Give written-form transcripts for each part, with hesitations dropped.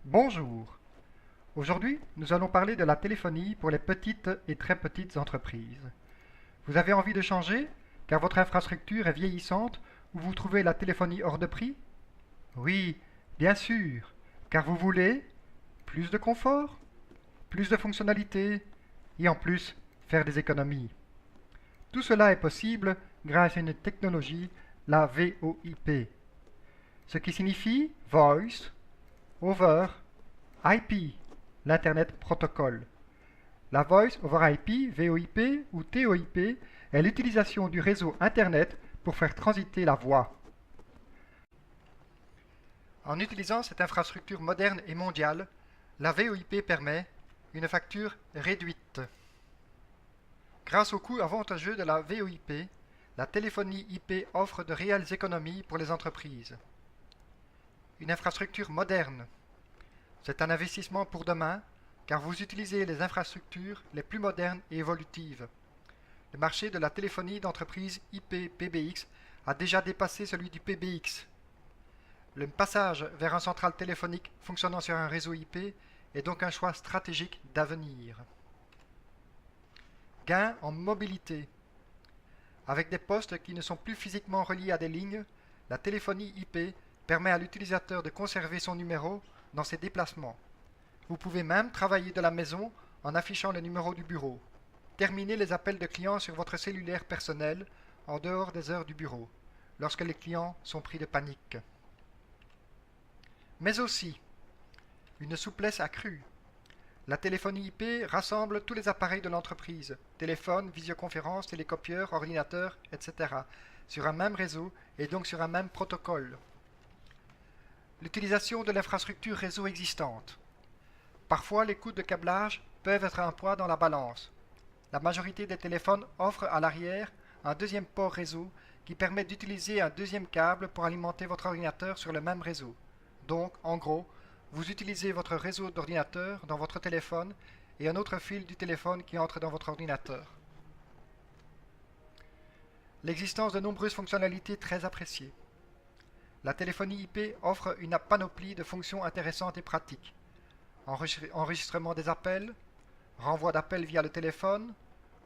Bonjour. Aujourd'hui, nous allons parler de la téléphonie pour les petites et très petites entreprises. Vous avez envie de changer car votre infrastructure est vieillissante ou vous trouvez la téléphonie hors de prix? Oui, bien sûr, car vous voulez plus de confort, plus de fonctionnalités et en plus faire des économies. Tout cela est possible grâce à une technologie, la VoIP, ce qui signifie Voice over IP, l'Internet Protocol. La Voice over IP, VoIP ou TOIP est l'utilisation du réseau Internet pour faire transiter la voix. En utilisant cette infrastructure moderne et mondiale, la VoIP permet une facture réduite. Grâce au coût avantageux de la VoIP, la téléphonie IP offre de réelles économies pour les entreprises. Une infrastructure moderne. C'est un investissement pour demain, car vous utilisez les infrastructures les plus modernes et évolutives. Le marché de la téléphonie d'entreprise IP-PBX a déjà dépassé celui du PBX. Le passage vers un central téléphonique fonctionnant sur un réseau IP est donc un choix stratégique d'avenir. Gain en mobilité. Avec des postes qui ne sont plus physiquement reliés à des lignes, la téléphonie IP permet à l'utilisateur de conserver son numéro dans ses déplacements. Vous pouvez même travailler de la maison en affichant le numéro du bureau. Terminez les appels de clients sur votre cellulaire personnel en dehors des heures du bureau, lorsque les clients sont pris de panique. Mais aussi, une souplesse accrue. La téléphonie IP rassemble tous les appareils de l'entreprise, téléphone, visioconférence, télécopieur, ordinateur, etc., sur un même réseau et donc sur un même protocole. L'utilisation de l'infrastructure réseau existante. Parfois, les coûts de câblage peuvent être un poids dans la balance. La majorité des téléphones offrent à l'arrière un deuxième port réseau qui permet d'utiliser un deuxième câble pour alimenter votre ordinateur sur le même réseau. Donc, en gros, vous utilisez votre réseau d'ordinateur dans votre téléphone et un autre fil du téléphone qui entre dans votre ordinateur. L'existence de nombreuses fonctionnalités très appréciées. La téléphonie IP offre une panoplie de fonctions intéressantes et pratiques. Enregistrement des appels, renvoi d'appels via le téléphone,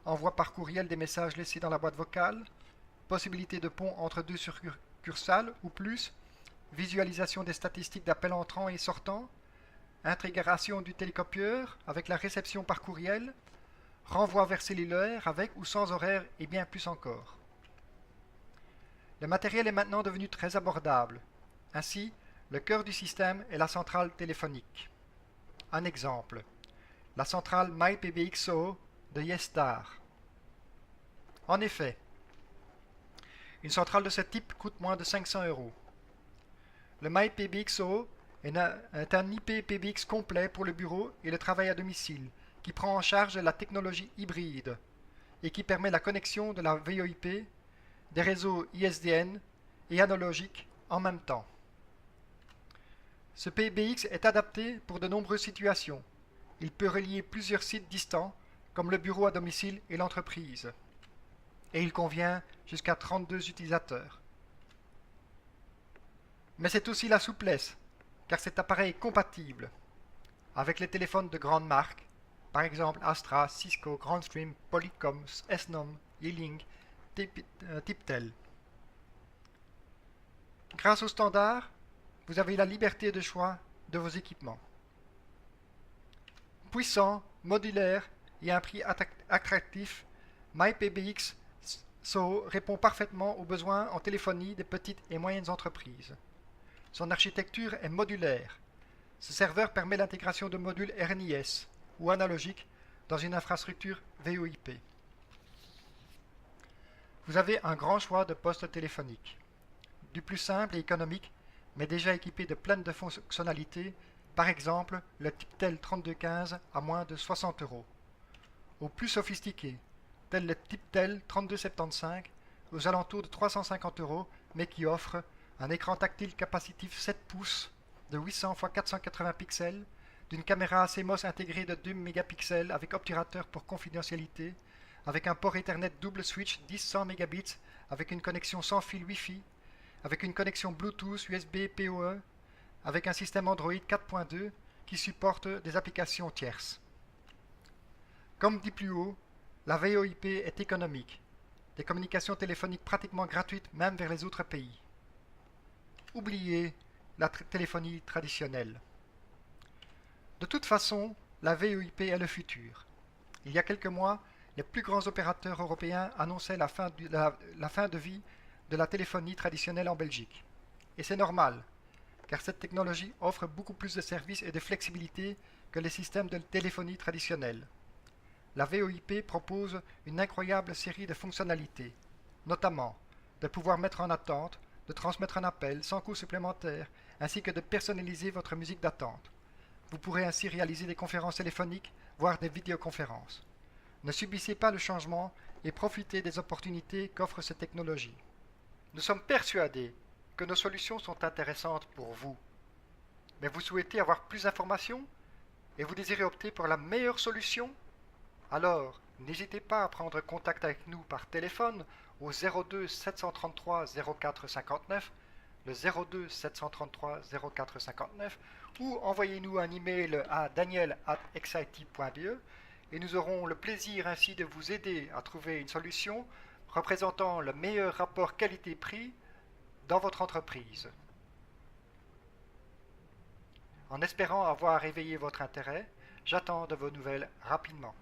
envoi par courriel des messages laissés dans la boîte vocale, possibilité de pont entre deux succursales ou plus, visualisation des statistiques d'appels entrants et sortants, intégration du télécopieur avec la réception par courriel, renvoi vers cellulaire avec ou sans horaire et bien plus encore. Le matériel est maintenant devenu très abordable. Ainsi, le cœur du système est la centrale téléphonique. Un exemple, la centrale MyPBXO de YesStar. En effet, une centrale de ce type coûte moins de 500 €. Le MyPBXO est un IP PBX complet pour le bureau et le travail à domicile, qui prend en charge la technologie hybride et qui permet la connexion de la VoIP, des réseaux ISDN et analogiques en même temps. Ce PBX est adapté pour de nombreuses situations. Il peut relier plusieurs sites distants, comme le bureau à domicile et l'entreprise. Et il convient jusqu'à 32 utilisateurs. Mais c'est aussi la souplesse, car cet appareil est compatible avec les téléphones de grandes marques, par exemple Astra, Cisco, Grandstream, Polycom, Snom, Yeeling, Tiptel. Grâce au standard, vous avez la liberté de choix de vos équipements. Puissant, modulaire et à un prix attractif, MyPBX SO répond parfaitement aux besoins en téléphonie des petites et moyennes entreprises. Son architecture est modulaire. Ce serveur permet l'intégration de modules RNIS ou analogiques dans une infrastructure VoIP. Vous avez un grand choix de postes téléphoniques. Du plus simple et économique, mais déjà équipé de plein de fonctionnalités, par exemple le Tiptel 3215 à moins de 60 €, au plus sophistiqué, tel le Tiptel 3275 aux alentours de 350 €, mais qui offre un écran tactile capacitif 7 pouces de 800 x 480 pixels, d'une caméra CMOS intégrée de 2 mégapixels avec obturateur pour confidentialité, avec un port Ethernet double switch 10-100 Mbps avec une connexion sans fil Wi-Fi, avec une connexion Bluetooth USB PoE, avec un système Android 4.2 qui supportent des applications tierces. Comme dit plus haut, la VoIP est économique, des communications téléphoniques pratiquement gratuites même vers les autres pays. Oubliez la téléphonie traditionnelle. De toute façon, la VoIP est le futur. Il y a quelques mois, les plus grands opérateurs européens annonçaient la fin de vie de la téléphonie traditionnelle en Belgique. Et c'est normal, car cette technologie offre beaucoup plus de services et de flexibilité que les systèmes de téléphonie traditionnelle. La VoIP propose une incroyable série de fonctionnalités, notamment de pouvoir mettre en attente, de transmettre un appel sans coût supplémentaire, ainsi que de personnaliser votre musique d'attente. Vous pourrez ainsi réaliser des conférences téléphoniques, voire des vidéoconférences. Ne subissez pas le changement et profitez des opportunités qu'offre cette technologie. Nous sommes persuadés que nos solutions sont intéressantes pour vous. Mais vous souhaitez avoir plus d'informations et vous désirez opter pour la meilleure solution? Alors, n'hésitez pas à prendre contact avec nous par téléphone au 02 733 04 59, le 02 733 04 59, ou envoyez-nous un email à daniel@excitee.be et nous aurons le plaisir ainsi de vous aider à trouver une solution représentant le meilleur rapport qualité-prix dans votre entreprise. En espérant avoir éveillé votre intérêt, j'attends de vos nouvelles rapidement.